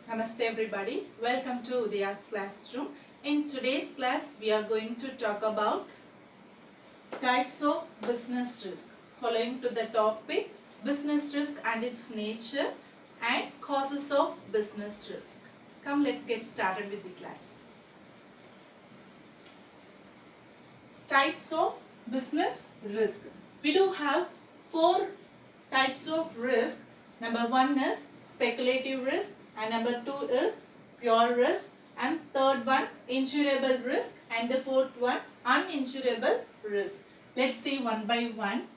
Namaste everybody. Welcome to UDAYA'S classroom. In today's class, we are going to talk about types of business risk. Following to the topic, business risk and its nature and causes of business risk. Come, let's get started with the class. Types of business risk. We do have 4 types of risk. Number 1 is speculative risk, and number 2 is pure risk, and third one insurable risk, and the fourth one uninsurable risk. Let's see one by one.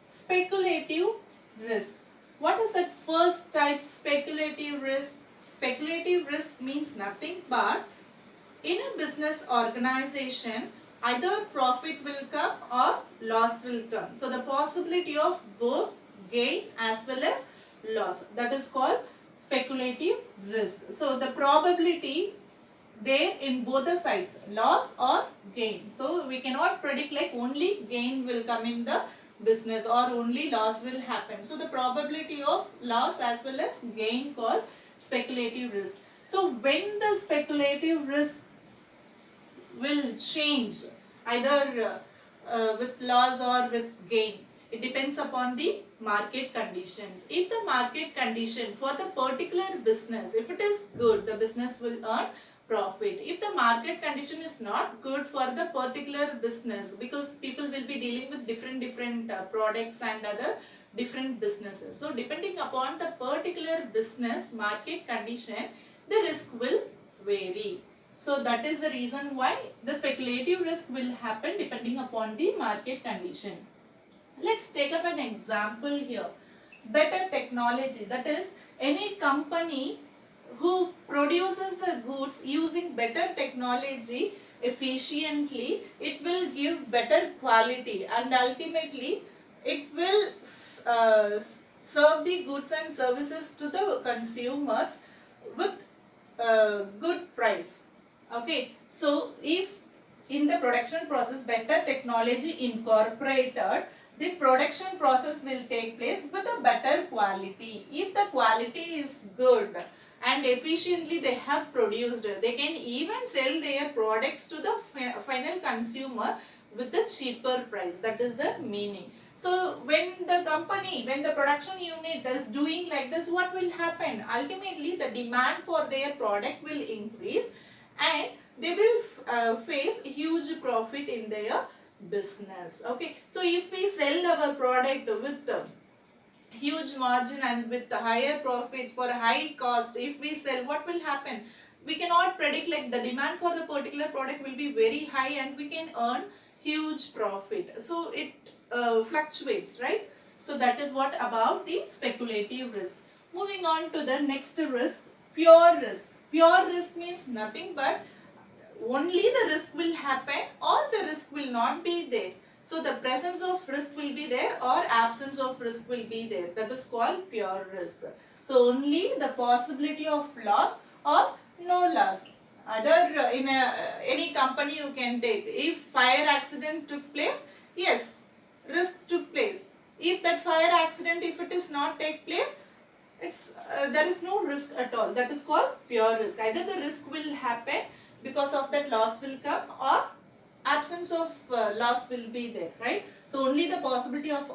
Speculative risk. What is that first type, speculative risk? Speculative risk means nothing but in a business organization, either profit will come or loss will come. So the possibility of both gain as well as loss, that is called speculative risk. So the probability there in both the sides, loss or gain. So we cannot predict like only gain will come in the business or only loss will happen. So the probability of loss as well as gain called speculative risk. So when the speculative risk will change either with loss or with gain, it depends upon the market conditions. If the market condition for the particular business, if it is good, the business will earn profit. If the market condition is not good for the particular business, because people will be dealing with different products and other different businesses. So depending upon the particular business market condition, the risk will vary. So that is the reason why the speculative risk will happen depending upon the market condition. Let's take up an example here. Better technology, that is any company who produces the goods using better technology efficiently, it will give better quality and ultimately it will serve the goods and services to the consumers with good price. Okay, so if in the production process better technology incorporated, the production process will take place with a better quality. If the quality is good and efficiently they have produced, they can even sell their products to the final consumer with a cheaper price. That is the meaning. So when the company, when the production unit is doing like this, what will happen? Ultimately the demand for their product will increase and they will face huge profit in their business. Okay, so if we sell our product with huge margin and with higher profits for high cost, if we sell, what will happen? We cannot predict, like the demand for the particular product will be very high and we can earn huge profit. So it fluctuates, right? So that is what about the speculative risk. Moving on to the next risk, pure risk. Pure risk means nothing but only the risk will happen or the risk will not be there. So the presence of risk will be there or absence of risk will be there. That is called pure risk. So only the possibility of loss or no loss. Other in any company you can take. If fire accident took place, yes, risk took place. If that fire accident, if it is not take place, it's there is no risk at all. That is called pure risk. Either the risk will happen, because of that loss will come, or absence of loss will be there, right? So only the possibility of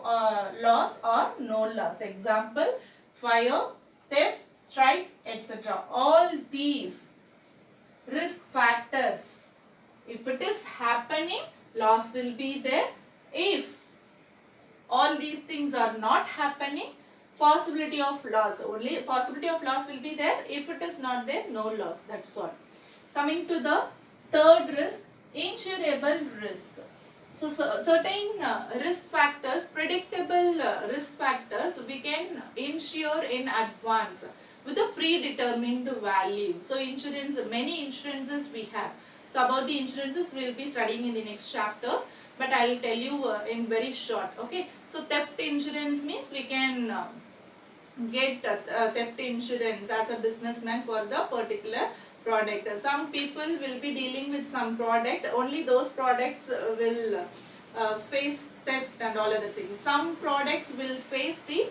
loss or no loss. Example, fire, theft, strike, etc. All these risk factors, if it is happening, loss will be there. If all these things are not happening, possibility of loss, only possibility of loss will be there. If it is not there, no loss. That's all. Coming to the third risk, insurable risk. So certain risk factors, predictable risk factors, we can insure in advance with a predetermined value. So insurance, many insurances we have. So about the insurances we will be studying in the next chapters, but I will tell you in very short. Okay, so theft insurance means we can get theft insurance as a businessman for the particular product. Some people will be dealing with some product, only those products will face theft and all other things. Some products will face the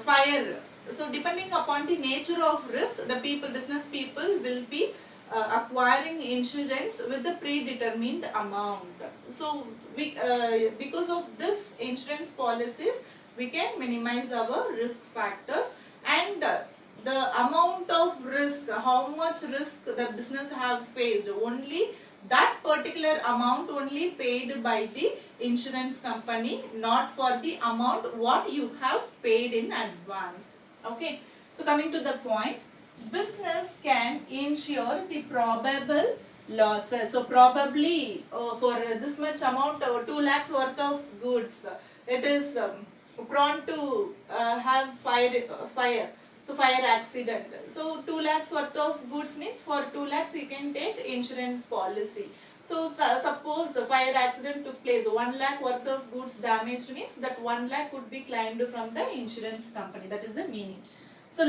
fire so depending upon the nature of risk, the business people will be acquiring insurance with the predetermined amount. So because of this insurance policies, we can minimize our risk factors, and the amount of risk, how much risk the business have faced, only that particular amount only paid by the insurance company, not for the amount what you have paid in advance. Okay, so coming to the point, business can insure the probable losses. So probably for this much amount, 2 lakhs worth of goods, it is prone to have fire. So fire accident. So 2 lakhs worth of goods means for 2 lakhs you can take insurance policy. So suppose a fire accident took place, 1 lakh worth of goods damaged means that 1 lakh could be claimed from the insurance company. That is the meaning. So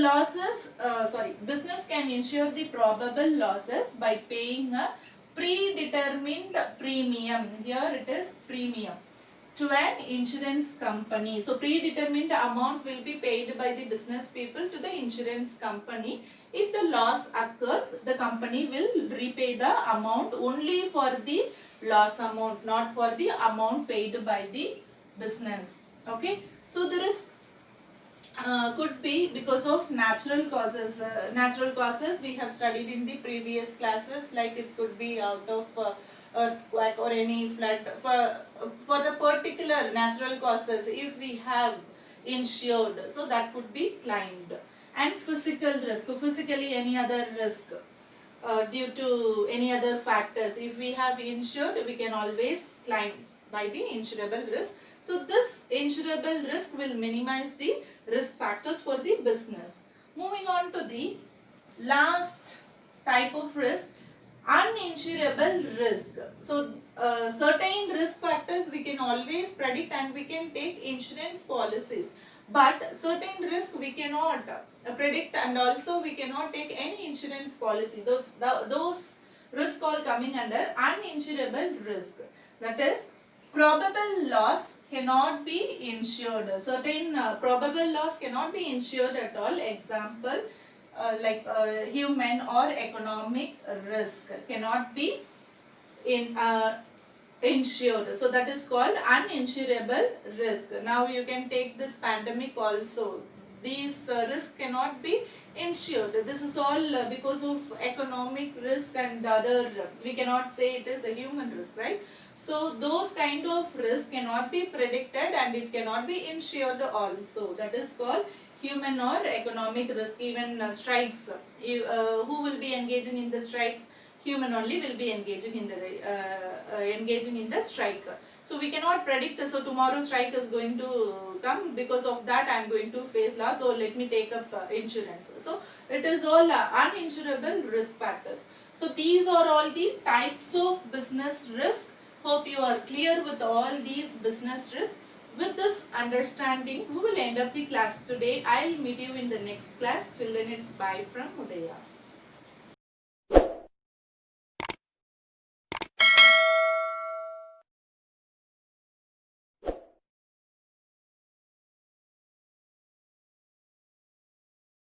business can insure the probable losses by paying a predetermined premium. Here it is premium to an insurance company. So predetermined amount will be paid by the business people to the insurance company. If the loss occurs, the company will repay the amount only for the loss amount, not for the amount paid by the business. Okay. So there is could be because of natural causes. Natural causes we have studied in the previous classes, like it could be out of earthquake or any flood. For the particular natural causes, if we have insured, so that could be claimed. And physical risk, physically any other risk due to any other factors, if we have insured, we can always claim by the insurable risk. So this insurable risk will minimize the risk factors for the business. Moving on to the last type of risk, uninsurable risk. So certain risk factors we can always predict and we can take insurance policies, but certain risk we cannot predict, and also we cannot take any insurance policy. Those risks all coming under uninsurable risk. That is, probable loss cannot be insured. Certain probable loss cannot be insured at all. Example, like human or economic risk cannot be insured. So that is called uninsurable risk. Now you can take this pandemic also. These risks cannot be insured. This is all because of economic risk and other, we cannot say it is a human risk, right? So those kind of risk cannot be predicted and it cannot be insured also. That is called human or economic risk. Even strikes, who will be engaging in the strikes? Human only will be engaging in the strike. So we cannot predict, so tomorrow strike is going to come, because of that I am going to face loss, so let me take up insurance. So it is all uninsurable risk factors. So these are all the types of business risk. Hope you are clear with all these business risks. With this understanding, we will end up the class today. I will meet you in the next class. Till then, it's bye from Udaya.